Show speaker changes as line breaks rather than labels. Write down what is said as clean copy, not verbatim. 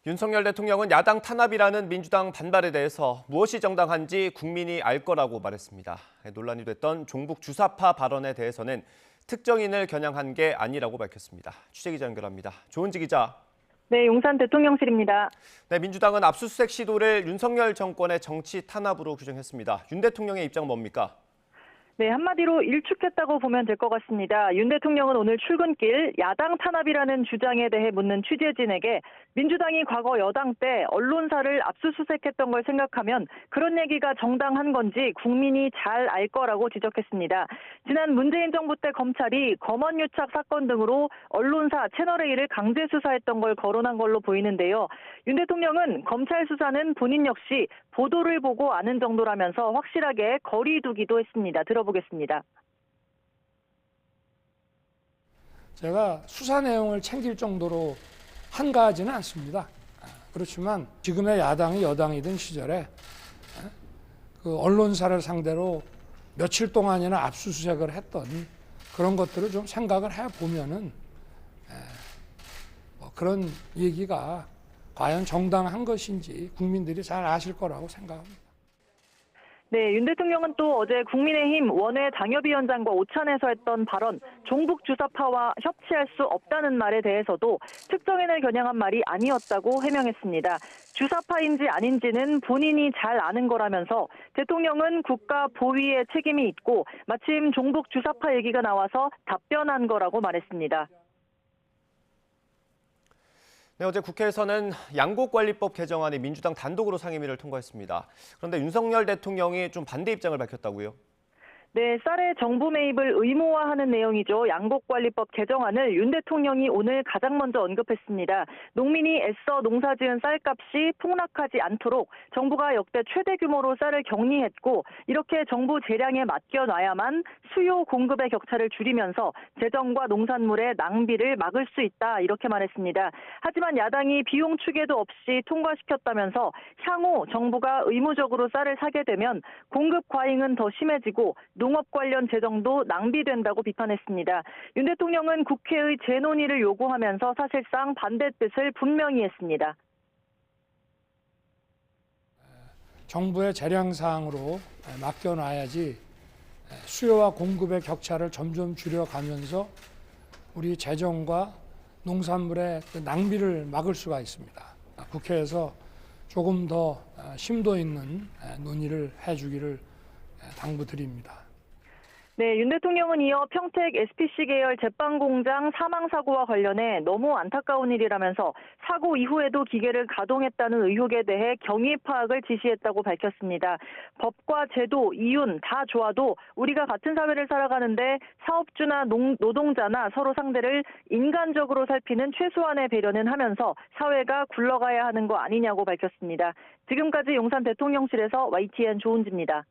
윤석열 대통령은 야당 탄압이라는 민주당 반발에 대해서 무엇이 정당한지 국민이 알 거라고 말했습니다. 논란이 됐던 종북 주사파 발언에 대해서는 특정인을 겨냥한 게 아니라고 밝혔습니다. 취재기자 연결합니다. 조은지 기자.
네, 용산 대통령실입니다.
네, 민주당은 압수수색 시도를 윤석열 정권의 정치 탄압으로 규정했습니다. 윤 대통령의 입장은 뭡니까?
네, 한마디로 일축했다고 보면 될 것 같습니다. 윤 대통령은 오늘 출근길 야당 탄압이라는 주장에 대해 묻는 취재진에게 민주당이 과거 여당 때 언론사를 압수수색했던 걸 생각하면 그런 얘기가 정당한 건지 국민이 잘 알 거라고 지적했습니다. 지난 문재인 정부 때 검찰이 검언유착 사건 등으로 언론사 채널A를 강제 수사했던 걸 거론한 걸로 보이는데요. 윤 대통령은 검찰 수사는 본인 역시 보도를 보고 아는 정도라면서 확실하게 거리 두기도 했습니다. 들어보겠습니다.
제가 수사 내용을 챙길 정도로 한가하지는 않습니다. 그렇지만 지금의 야당이 여당이던 시절에 그 언론사를 상대로 며칠 동안이나 압수수색을 했던 그런 것들을 좀 생각을 해보면은 그런 얘기가 과연 정당한 것인지 국민들이 잘 아실 거라고 생각합니다.
네, 윤 대통령은 또 어제 국민의힘 원외 당협위원장과 오찬에서 했던 발언, 종북 주사파와 협치할 수 없다는 말에 대해서도 특정인을 겨냥한 말이 아니었다고 해명했습니다. 주사파인지 아닌지는 본인이 잘 아는 거라면서 대통령은 국가 보위에 책임이 있고 마침 종북 주사파 얘기가 나와서 답변한 거라고 말했습니다.
네, 어제 국회에서는 양곡관리법 개정안이 민주당 단독으로 상임위를 통과했습니다. 그런데 윤석열 대통령이 좀 반대 입장을 밝혔다고요?
네, 쌀의 정부 매입을 의무화하는 내용이죠. 양곡관리법 개정안을 윤 대통령이 오늘 가장 먼저 언급했습니다. 농민이 애써 농사지은 쌀값이 폭락하지 않도록 정부가 역대 최대 규모로 쌀을 격리했고 이렇게 정부 재량에 맡겨놔야만 수요 공급의 격차를 줄이면서 재정과 농산물의 낭비를 막을 수 있다 이렇게 말했습니다. 하지만 야당이 비용 추계도 없이 통과시켰다면서 향후 정부가 의무적으로 쌀을 사게 되면 공급 과잉은 더 심해지고 농업 관련 재정도 낭비된다고 비판했습니다. 윤 대통령은 국회의 재논의를 요구하면서 사실상 반대 뜻을 분명히 했습니다.
정부의 재량 사항으로 맡겨놔야지 수요와 공급의 격차를 점점 줄여가면서 우리 재정과 농산물의 낭비를 막을 수가 있습니다. 국회에서 조금 더 심도 있는 논의를 해주기를 당부드립니다.
네, 윤 대통령은 이어 평택 SPC 계열 제빵 공장 사망 사고와 관련해 너무 안타까운 일이라면서 사고 이후에도 기계를 가동했다는 의혹에 대해 경위 파악을 지시했다고 밝혔습니다. 법과 제도, 이윤 다 좋아도 우리가 같은 사회를 살아가는데 사업주나 노동자나 서로 상대를 인간적으로 살피는 최소한의 배려는 하면서 사회가 굴러가야 하는 거 아니냐고 밝혔습니다. 지금까지 용산 대통령실에서 YTN 조은지입니다.